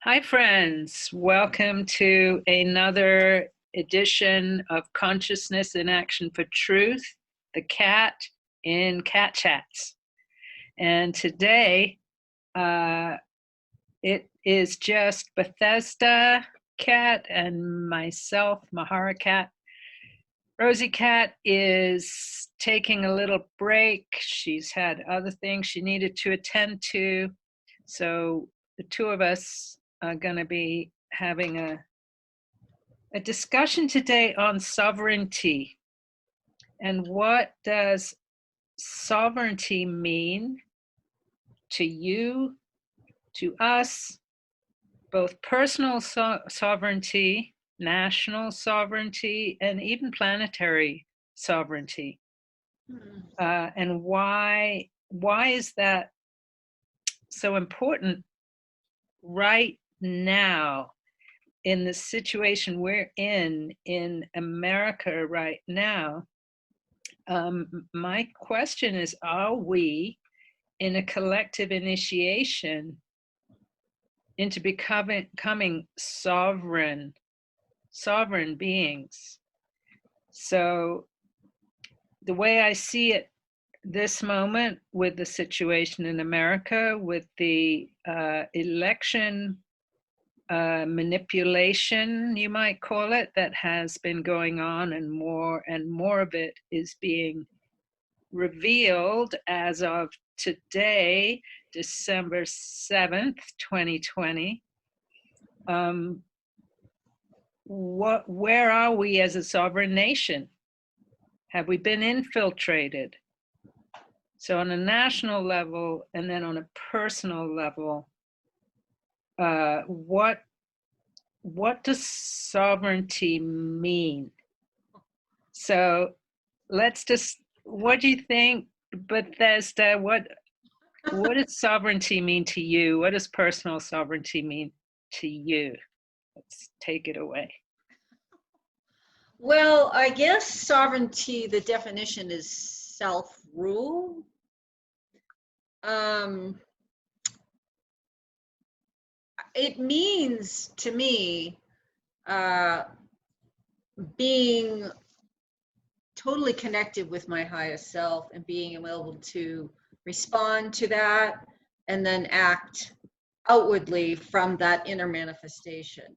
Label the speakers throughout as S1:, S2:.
S1: Hi, friends. Welcome to another edition of Consciousness in Action for Truth, the CAT in Cat Chats. And today, it is just Bethesda CAT and myself, Mahara CAT. Rosie CAT is taking a little break. She's had other things she needed to attend to. So the two of us are going to be having a discussion today on sovereignty. And what does sovereignty mean to you, to us, both personal sovereignty, national sovereignty, and even planetary sovereignty? And why is that so important right now in the situation we're in America right now? My question is, are we in a collective initiation into becoming sovereign beings? So the way I see it this moment, with the situation in America, with the election manipulation, you might call it, that has been going on, and more of it is being revealed as of today, December 7th, 2020. Where are we as a sovereign nation? Have we been infiltrated? So on a national level, and then on a personal level, what does sovereignty mean? So let's just, what do you think, Bethesda? What does sovereignty mean to you? What does personal sovereignty mean to you? Let's take it away.
S2: Well, I guess sovereignty, the definition is self-rule. It means to me being totally connected with my highest self and being able to respond to that and then act outwardly from that inner manifestation.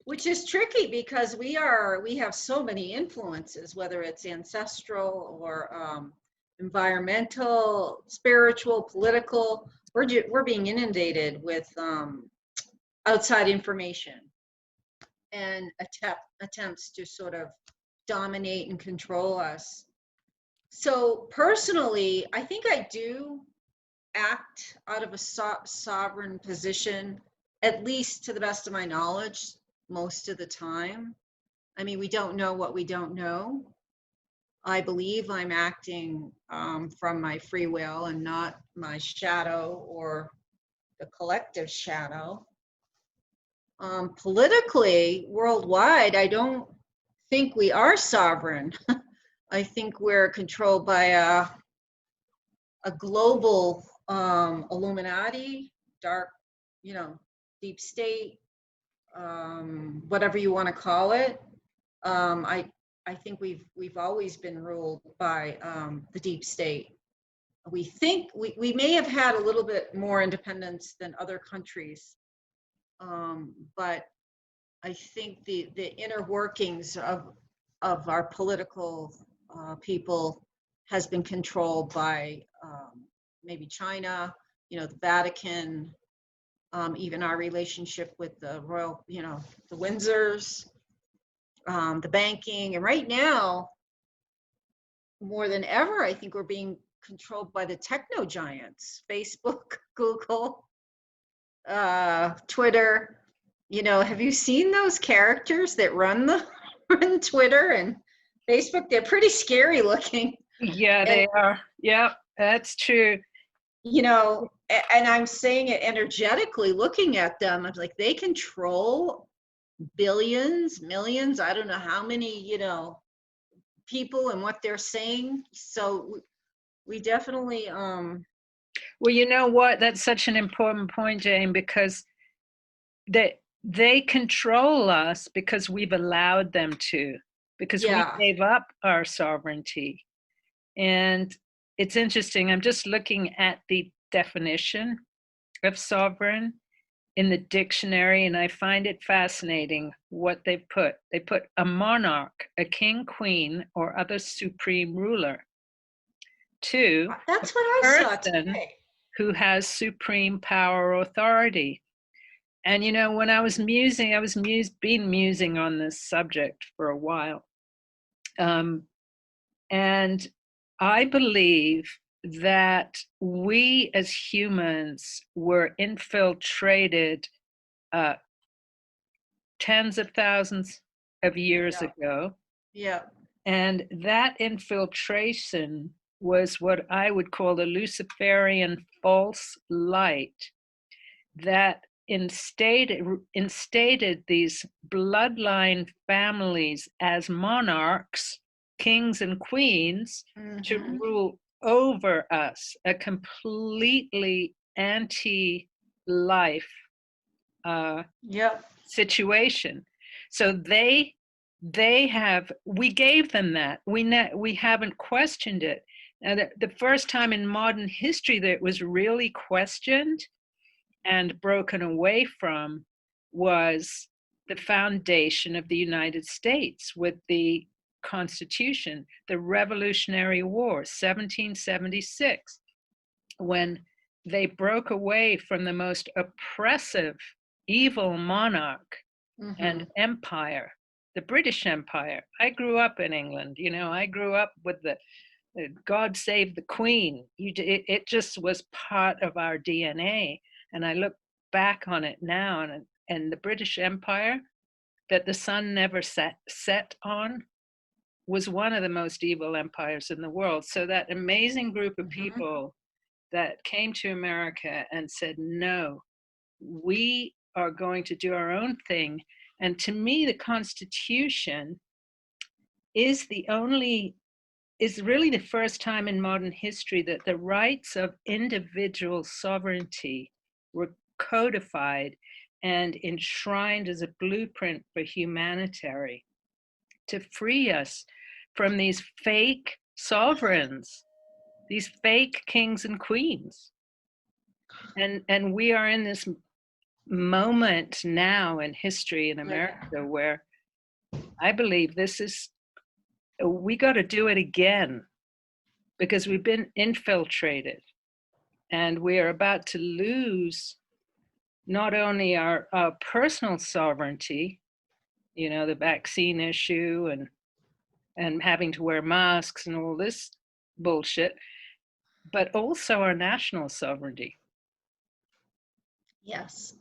S2: Which is tricky because we have so many influences, whether it's ancestral or environmental, spiritual, political. We're being inundated with outside information and attempts to sort of dominate and control us. So personally, I think I do act out of a sovereign position, at least to the best of my knowledge, most of the time. I mean, we don't know what we don't know. I believe I'm acting from my free will and not my shadow or the collective shadow. Politically, worldwide, I don't think we are sovereign. I think we're controlled by a global Illuminati, dark, deep state, whatever you want to call it. I think we've always been ruled by the deep state. We think we may have had a little bit more independence than other countries, but I think the inner workings of our political people has been controlled by maybe China, the Vatican, even our relationship with the royal, the Windsors, the banking. And right now, more than ever, I think we're being controlled by the techno giants, Facebook, Google, Twitter. Have you seen those characters that run Twitter and Facebook? They're pretty scary looking.
S1: Yeah, they are. Yeah, that's true.
S2: And I'm saying it energetically, looking at them, I'm like, they control billions, millions, I don't know how many, people and what they're saying. So we definitely
S1: well, you know what, that's such an important point, Jane, because they control us because we've allowed them to, because we
S2: Yeah.
S1: gave up our sovereignty. And it's interesting. I'm just looking at the definition of sovereign in the dictionary, and I find it fascinating what they've put. They put a monarch, a king, queen, or other supreme ruler. Two, a
S2: That's what I saw
S1: person
S2: today.
S1: who has supreme power or authority. And you know, when I was musing, been musing on this subject for a while. And I believe that we as humans were infiltrated tens of thousands of years
S2: Yeah.
S1: ago.
S2: Yeah.
S1: And that infiltration was what I would call the Luciferian false light that instated these bloodline families as monarchs, kings and queens, to
S2: Mm-hmm.
S1: rule over us, a completely anti-life
S2: Yep.
S1: situation. So we gave them that. We haven't questioned it. And the first time in modern history that it was really questioned and broken away from was the foundation of the United States with the Constitution, the Revolutionary War, 1776, when they broke away from the most oppressive, evil monarch
S2: Mm-hmm.
S1: and empire, the British Empire. I grew up in England. You know, I grew up with the God Save the Queen. It just was part of our DNA. And I look back on it now, and the British Empire that the sun never set on was one of the most evil empires in the world. So that amazing group of
S2: Mm-hmm.
S1: people that came to America and said, no, we are going to do our own thing. And to me, the Constitution is really the first time in modern history that the rights of individual sovereignty were codified and enshrined as a blueprint for humanity to free us from these fake sovereigns, these fake kings and queens. And we are in this moment now in history in America where I believe we got to do it again, because we've been infiltrated and we are about to lose not only our personal sovereignty, you know, the vaccine issue and having to wear masks and all this bullshit, but also our national sovereignty.
S2: Yes.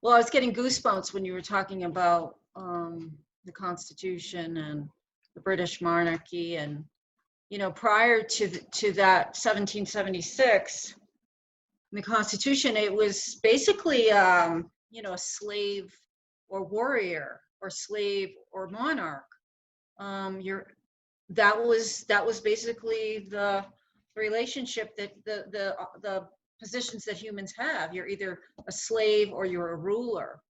S2: Well, I was getting goosebumps when you were talking about the Constitution and the British monarchy, and you know, prior to that 1776, the Constitution, it was basically you know, a slave or warrior or slave or monarch. You're that was basically the relationship that the positions that humans have. You're either a slave or you're a ruler.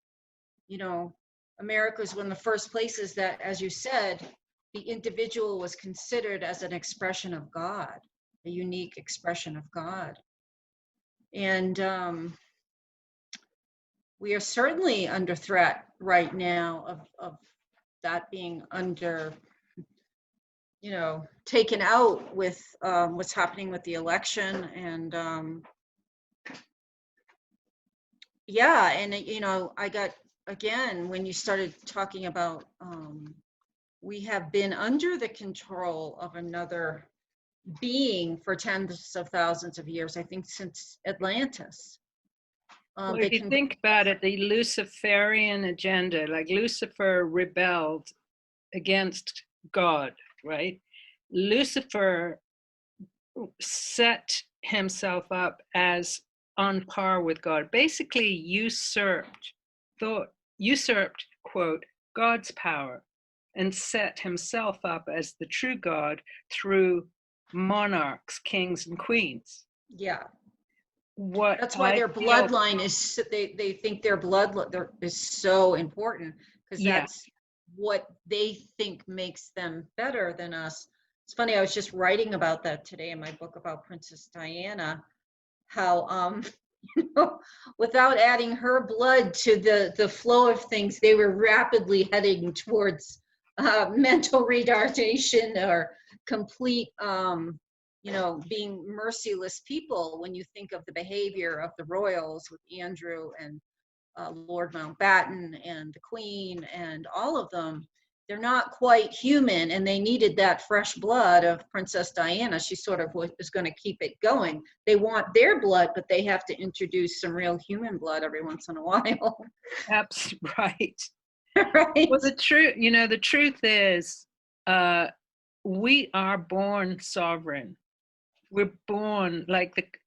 S2: You know, America is one of the first places that, as you said, the individual was considered as an expression of God, a unique expression of God. And we are certainly under threat right now of that being under, you know, taken out with what's happening with the election. And yeah, and you know, I got, again, when you started talking about we have been under the control of another being for tens of thousands of years, I think since Atlantis.
S1: Well,
S2: They
S1: if you
S2: can,
S1: think about it, the Luciferian agenda, like Lucifer rebelled against God, right? Lucifer set himself up as on par with God, basically usurped, quote, God's power, and set himself up as the true God through monarchs, kings, and queens.
S2: yeah.
S1: what
S2: That's why
S1: I
S2: their
S1: feel,
S2: bloodline is, they think their is so important, because
S1: yeah,
S2: that's what they think makes them better than us. It's funny, I was just writing about that today in my book about Princess Diana, how you know, without adding her blood to the flow of things, they were rapidly heading towards mental retardation or complete you know, being merciless people. When you think of the behavior of the royals with Andrew and Lord Mountbatten and the Queen and all of them, they're not quite human, and they needed that fresh blood of Princess Diana. She sort of was going to keep it going. They want their blood, but they have to introduce some real human blood every once in a while.
S1: absolutely right.
S2: Right?
S1: Well, the truth is, we are born sovereign. We're born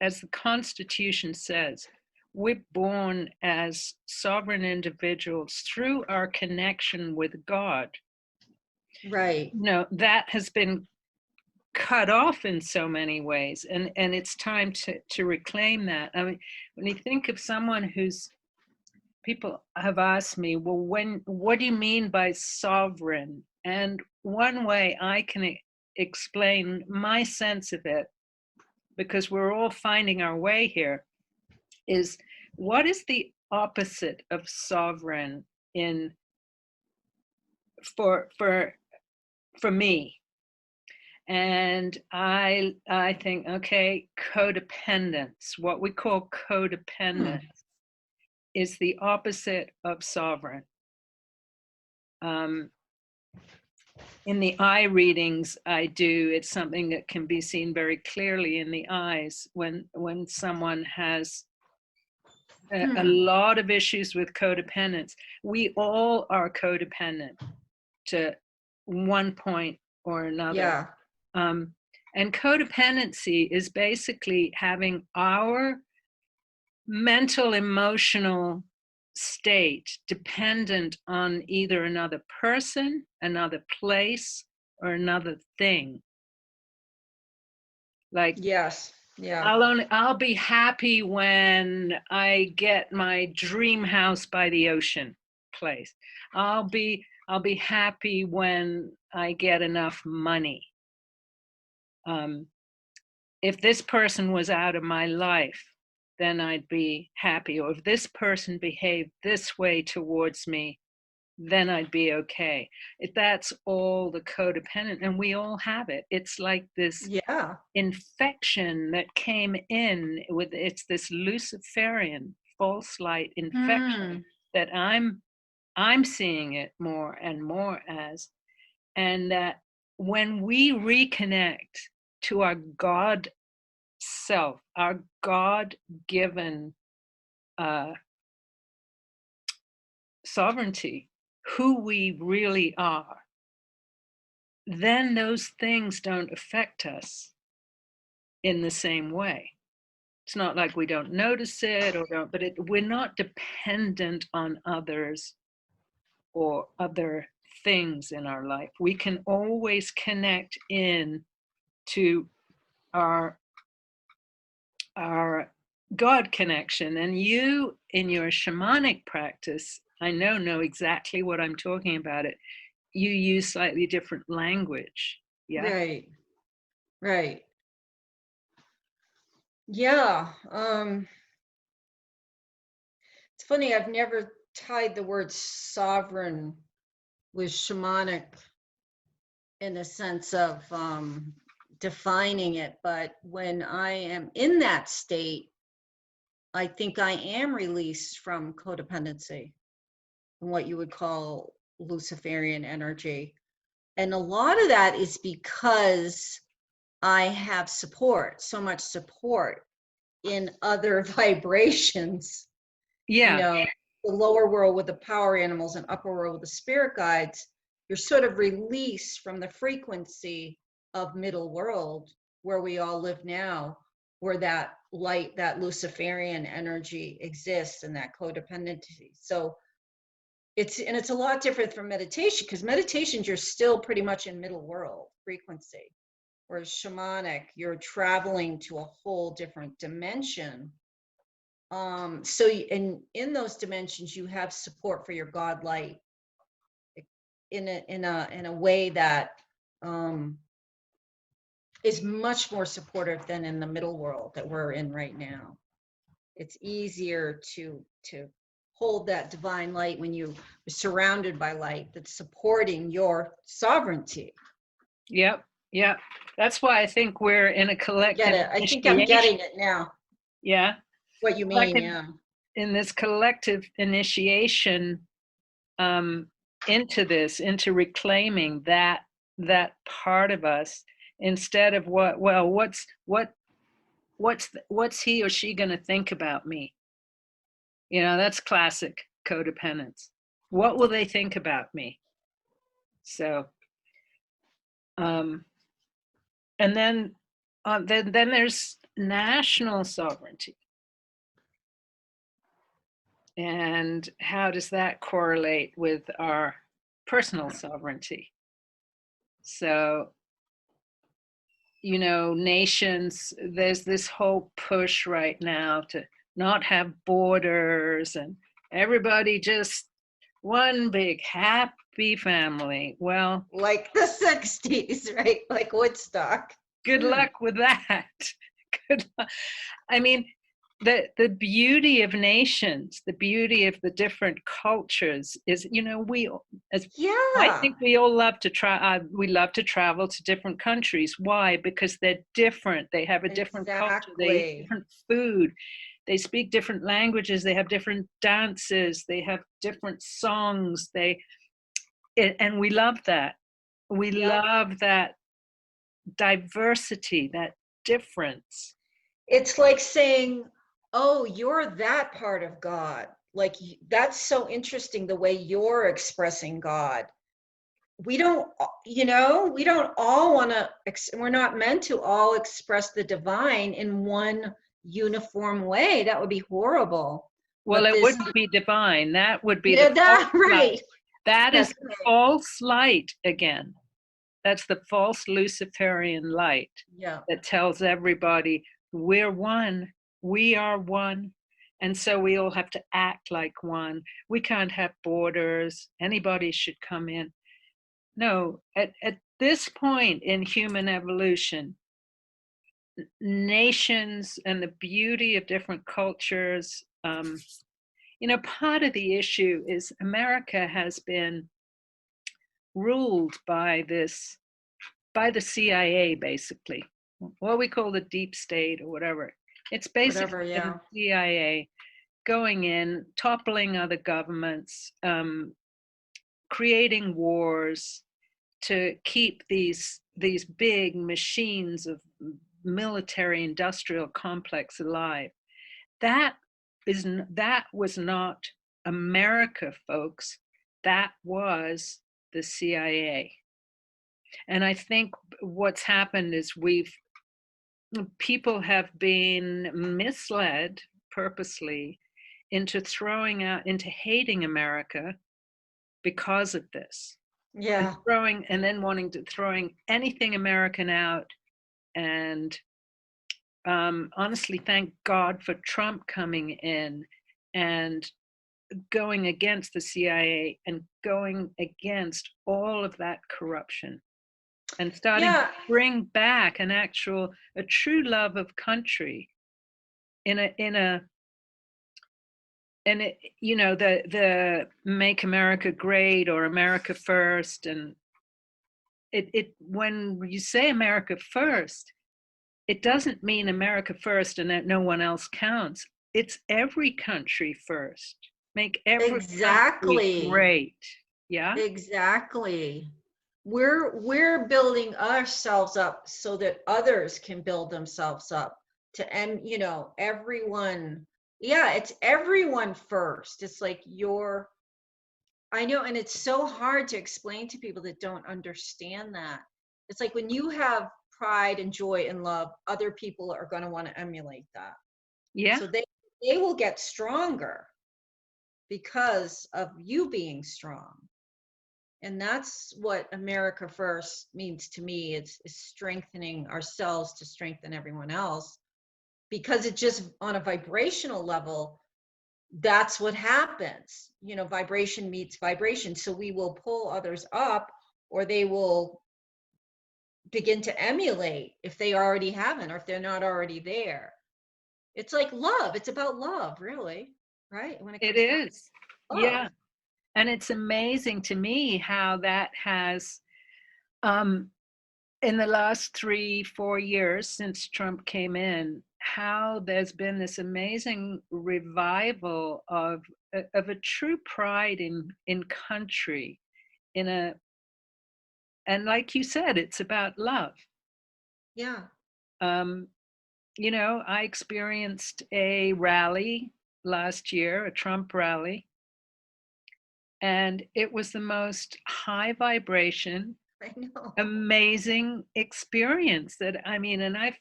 S1: as the Constitution says, we're born as sovereign individuals through our connection with God.
S2: Right.
S1: That has been cut off in so many ways, and it's time to reclaim that. I mean, when you think of someone who's, people have asked me, well, what do you mean by sovereign? And one way I can explain my sense of it, because we're all finding our way here, is what is the opposite of sovereign in for me? And I think, okay, codependence, what we call codependence, is the opposite of sovereign. In the eye readings I do, it's something that can be seen very clearly in the eyes when someone has a lot of issues with codependence. We all are codependent to one point or another.
S2: Yeah.
S1: And codependency is basically having our mental, emotional state dependent on either another person, another place, or another thing. Like,
S2: Yes. Yeah.
S1: I'll be happy when I get my dream house by the ocean place. I'll be happy when I get enough money. If this person was out of my life, then I'd be happy. Or if this person behaved this way towards me, then I'd be okay. That's all the codependent, and we all have it. It's like this
S2: Yeah.
S1: infection that came in with, it's this Luciferian false light infection that I'm seeing it more and more as. And that when we reconnect to our God self, our God-given sovereignty, who we really are, then those things don't affect us in the same way. It's not like we don't notice it or don't, but we're not dependent on others or other things in our life. We can always connect in to our God connection. And you, in your shamanic practice, I know exactly what I'm talking about. It. You use slightly different language. Yeah.
S2: Right. Right. Yeah. It's funny, I've never tied the word sovereign with shamanic in the sense of defining it, but when I am in that state, I think I am released from codependency and what you would call Luciferian energy. And a lot of that is because I have support, so much support in other vibrations. You
S1: Yeah.
S2: know, the lower world with the power animals and upper world with the spirit guides, you're sort of released from the frequency of middle world where we all live now, where that light, that Luciferian energy exists and that codependency. So it's a lot different from meditation, because meditations, you're still pretty much in middle world frequency. Whereas shamanic, you're traveling to a whole different dimension So in those dimensions, you have support for your God light in a way that um, is much more supportive than in the middle world that we're in right now. It's easier to hold that divine light when you're surrounded by light that's supporting your sovereignty.
S1: Yep. Yep. That's why I think we're in a
S2: Get
S1: collective
S2: it? I think I'm
S1: initiation.
S2: getting it now.
S1: Yeah.
S2: What you mean?
S1: Collective,
S2: Yeah.
S1: in this collective initiation into this, into reclaiming that part of us, instead of what's he or she going to think about me? That's classic codependence. What will they think about me? So, and then there's national sovereignty. And how does that correlate with our personal sovereignty? So, nations, there's this whole push right now to not have borders and everybody just one big happy family. Well,
S2: Like the 60s, right? Like Woodstock.
S1: good luck with that. Good luck. I mean, the beauty of nations, the beauty of the different cultures is, we as I
S2: Yeah,
S1: think we all love to try. We love to travel to different countries. Why? Because they're different. They have a different culture. They eat
S2: exactly.
S1: different food. They speak different languages. They have different dances. They have different songs. And we love that. We
S2: Yep.
S1: love that diversity, that difference.
S2: It's like saying, oh, you're that part of God. Like, that's so interesting the way you're expressing God. We don't, we don't all want to, we're not meant to all express the divine in one uniform way. That would be horrible.
S1: Well,
S2: But
S1: it
S2: this,
S1: wouldn't be divine. That would be the
S2: yeah,
S1: false
S2: that,
S1: light.
S2: right.
S1: That is
S2: That's
S1: the
S2: right.
S1: false light again. That's the false Luciferian light
S2: Yeah.
S1: that tells everybody we're one, we are one. And so we all have to act like one. We can't have borders. Anybody should come in. No, at this point in human evolution, nations and the beauty of different cultures, part of the issue is America has been ruled by the CIA, basically, what we call the deep state or whatever. It's
S2: Whatever.
S1: basically the
S2: Yeah.
S1: CIA going in, toppling other governments, creating wars to keep these big machines of military industrial complex alive. That was not America, folks. That was the CIA. And I think what's happened is people have been misled purposely into hating America because of this, and
S2: Yeah.
S1: then wanting to throwing anything American out. And honestly, thank God for Trump coming in and going against the CIA and going against all of that corruption and starting to
S2: Yeah.
S1: bring back a true love of country in a and it, the Make America Great or America First. And it when you say America First, it doesn't mean America first and that no one else counts. It's every country first. Make every country
S2: Exactly.
S1: great. Yeah?
S2: Exactly. We're building ourselves up so that others can build themselves up to, and everyone, yeah, it's everyone first. It's like I know, and it's so hard to explain to people that don't understand that. It's like when you have pride and joy and love, other people are going to want to emulate that.
S1: Yeah?
S2: So they will get stronger because of you being strong. And that's what America First means to me. It's strengthening ourselves to strengthen everyone else, because it just on a vibrational level, that's what happens. You know, vibration meets vibration. So we will pull others up, or they will begin to emulate if they already haven't, or if they're not already there. It's like love. It's about love, really, right? When it
S1: It
S2: comes down to
S1: is.
S2: love.
S1: Yeah. And it's amazing to me how that has, um, in the last 3, 4 years since Trump came in, how there's been this amazing revival of a true pride in country, in a, and like you said, it's about love.
S2: Yeah.
S1: Um, you know, I experienced a rally last year, a Trump rally, and it was the most high vibration,
S2: I know.
S1: amazing experience that, I mean, and I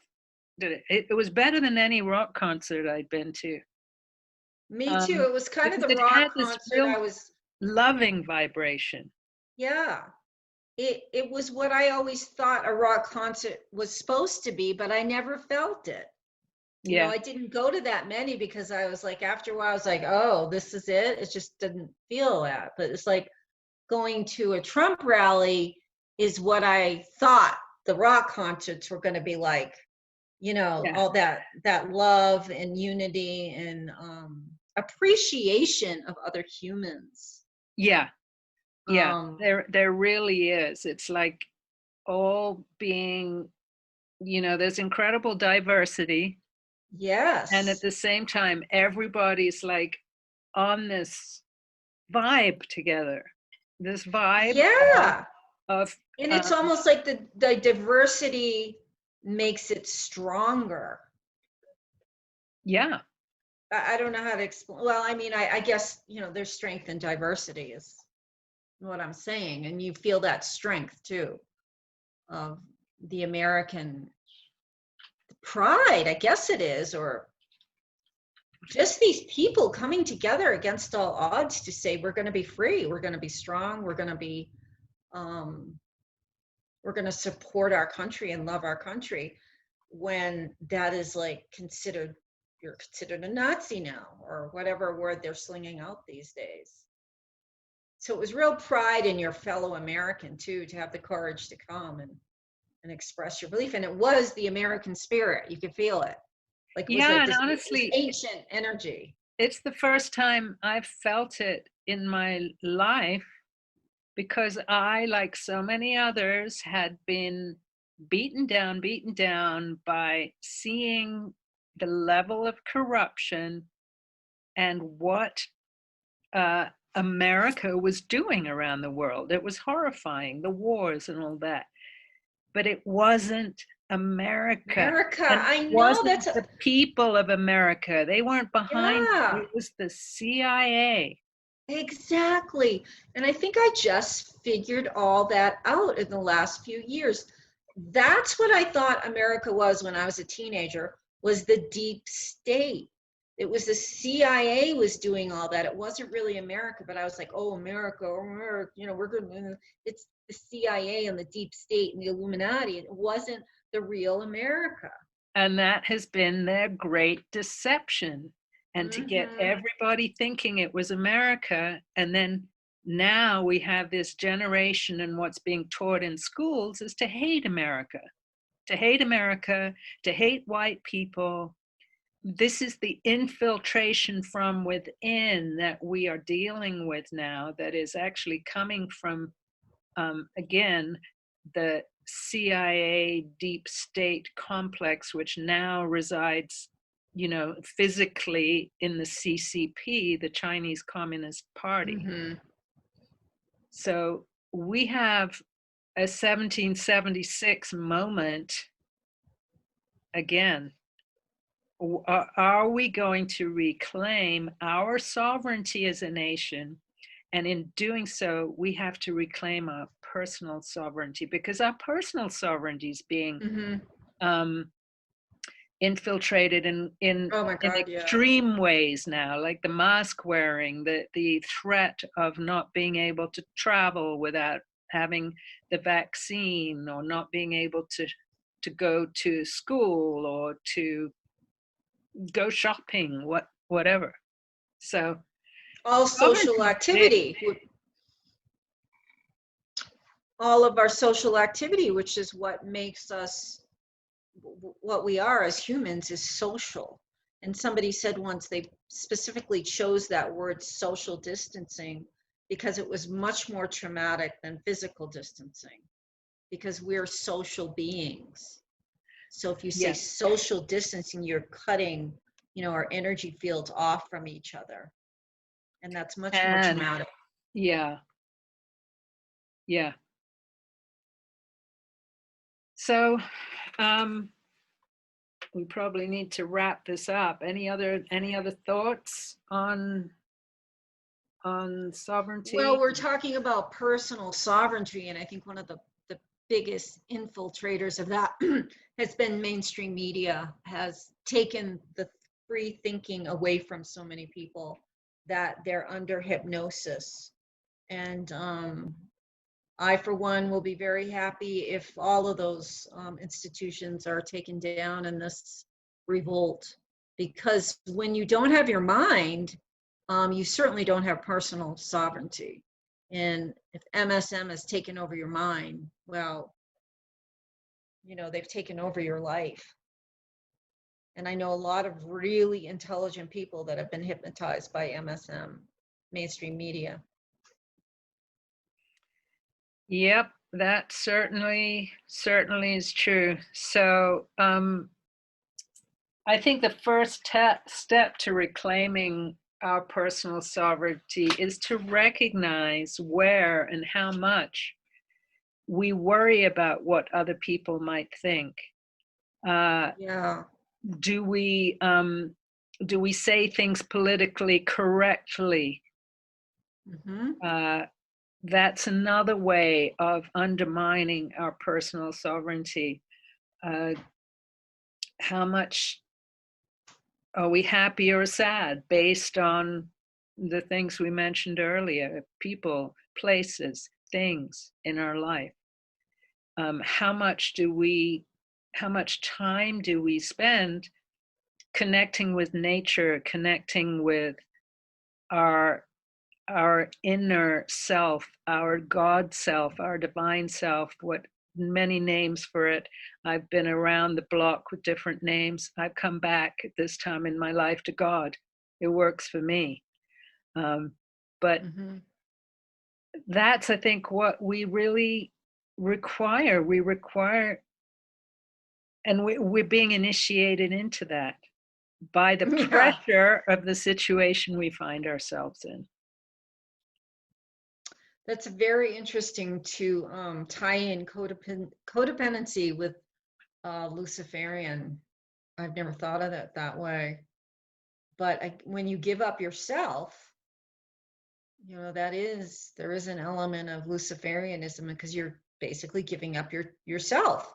S1: did it. It was better than any rock concert I'd been to.
S2: Me too. It was kind of
S1: Because
S2: the
S1: it had
S2: rock
S1: this
S2: concert
S1: real
S2: I was,
S1: loving vibration.
S2: yeah. It was what I always thought a rock concert was supposed to be, but I never felt it. You know,
S1: Yeah.
S2: I didn't go to that many because I was like, after a while, I was like, oh, this is it. It just didn't feel that. But it's like going to a Trump rally is what I thought the rock concerts were going to be like. You know,
S1: Yeah.
S2: all that love and unity and appreciation of other humans.
S1: Yeah. Yeah.
S2: Um,
S1: There really is. It's like all being, you know, there's incredible diversity. And at
S2: yes.
S1: the same time, everybody's like on this vibe together. This vibe
S2: Yeah.
S1: of
S2: And it's
S1: um,
S2: almost like the diversity makes it stronger.
S1: yeah.
S2: I don't know how to explain. Well, I mean, I guess, you know, there's strength in diversity is what I'm saying. And you feel that strength too of the American pride, I guess it is, or just these people coming together against all odds to say, we're going to be free, we're going to be strong, um, we're going to support our country and love our country, when that is like considered, you're considered a Nazi now, or whatever word they're slinging out these days. So it was real pride in your fellow American too, to have the courage to come and express your belief. And it was the American spirit. You could feel it. Like it was
S1: Yeah.
S2: like
S1: And
S2: this
S1: honestly,
S2: ancient energy.
S1: it's the first time I've felt it in my life, because I, like so many others, had been beaten down by seeing the level of corruption and what uh, America was doing around the world. It was horrifying, the wars and all that. But it wasn't America.
S2: America,
S1: And it
S2: I know
S1: wasn't
S2: that's a,
S1: the people of America. They weren't behind it.
S2: yeah,
S1: It was the CIA.
S2: exactly. And I think I just figured all that out in the last few years. That's what I thought America was when I was a teenager, was the deep state. It was the CIA was doing all that. It wasn't really America, but I was like, oh, America, America, you know, we're good. It's the CIA and the deep state and the Illuminati. And it wasn't the real America.
S1: And that has been their great deception. And to get
S2: Mm-hmm.
S1: everybody thinking it was America. And then now we have this generation, and what's being taught in schools is to hate America, to hate America, to hate white people. This is the infiltration from within that we are dealing with now, that is actually coming from, again, the CIA deep state complex, which now resides, you know, physically in the CCP, the Chinese Communist Party.
S2: Mm-hmm.
S1: So we have a 1776 moment again. Are we going to reclaim our sovereignty as a nation? And in doing so, we have to reclaim our personal sovereignty, because our personal sovereignty is being
S2: Mm-hmm.
S1: um, infiltrated
S2: Oh my
S1: in
S2: God, yeah.
S1: extreme ways now, like the mask wearing, the threat of not being able to travel without having the vaccine, or not being able to go to school or to go shopping, whatever. So
S2: All social
S1: sovereignty is big.
S2: activity, all of our social activity, which is what makes us what we are as humans, is social. And somebody said once they specifically chose that word social distancing because it was much more traumatic than physical distancing, because we're social beings. So if you say
S1: Yeah.
S2: social distancing, you're cutting, our energy fields off from each other. And that's much more
S1: And
S2: traumatic.
S1: yeah, yeah. So we probably need to wrap this up. Any other thoughts on
S2: Well,
S1: sovereignty?
S2: we're talking about personal sovereignty, and I think one of the biggest infiltrators of that has been mainstream media, has taken the free thinking away from so many people that they're under hypnosis. And I, for one, will be very happy if all of those institutions are taken down in this revolt, because when you don't have your mind, you certainly don't have personal sovereignty. And if MSM has taken over your mind, well, they've taken over your life. And I know a lot of really intelligent people that have been hypnotized by MSM, mainstream media.
S1: Yep, that certainly is true. So I think the first step to reclaiming our personal sovereignty is to recognize where and how much we worry about what other people might think.
S2: Yeah.
S1: Do we say things politically correctly?
S2: Mm-hmm.
S1: That's another way of undermining our personal sovereignty. How much are we happy or sad based on the things we mentioned earlier, people, places, things in our life? How much time do we spend connecting with nature, connecting with our inner self, our God self, our divine self, what many names for it. I've been around the block with different names. I've come back at this time in my life to God. It works for me. But
S2: Mm-hmm.
S1: that's, I think, what we really require. We require, and we're being initiated into that by the
S2: Yeah.
S1: pressure of the situation we find ourselves in.
S2: That's very interesting to tie in codependency with Luciferian. I've never thought of it that way. But when you give up yourself, there is an element of Luciferianism, because you're basically giving up yourself,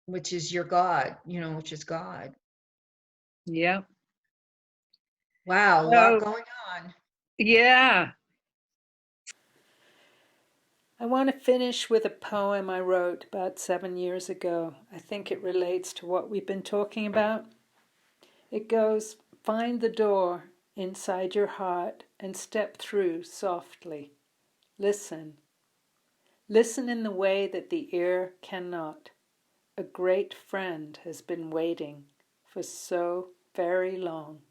S2: which is your God, which is God.
S1: Yeah.
S2: Wow, a lot
S1: So,
S2: going on.
S1: yeah. I want to finish with a poem I wrote about 7 years ago. I think it relates to what we've been talking about. It goes, find the door inside your heart and step through softly. Listen. Listen in the way that the ear cannot. A great friend has been waiting for so very long.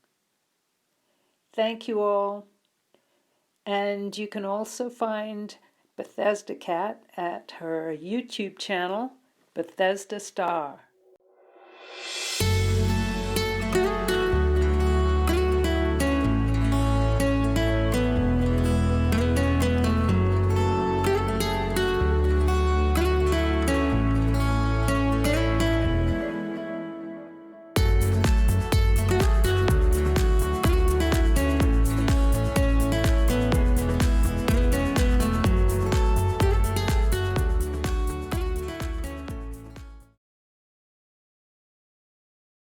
S1: Thank you all. And you can also find Bethesda CAT at her YouTube channel, Bethesda Star.